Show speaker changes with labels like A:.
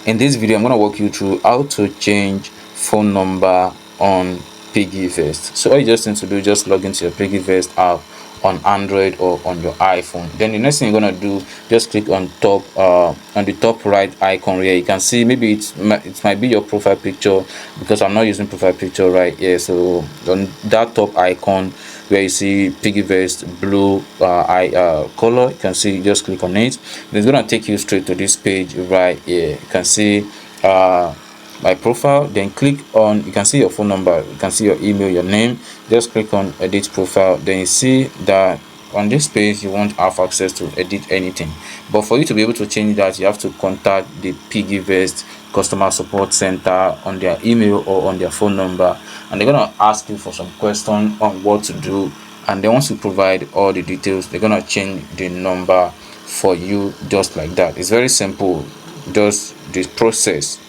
A: In this video, I'm going to walk you through how to change phone number on Piggyvest. So all you just need to do, just log into your Piggyvest app on Android or on your iPhone. Then the next thing you're gonna do, just click on the top right icon where you can see, maybe it might be your profile picture, because I'm not using profile picture right here. So on that top icon where you see Piggyvest blue color, you can see, just click on it. Then it's gonna take you straight to this page right here. You can see my profile, then click on, you can see your phone number, you can see your email, your name. Just click on edit profile. Then you see that on this page you won't have access to edit anything, but for you to be able to change that, you have to contact the Piggyvest customer support center on their email or on their phone number, and they're gonna ask you for some questions on what to do. And then once you provide all the details, they're gonna change the number for you, just like that. It's very simple, just this process.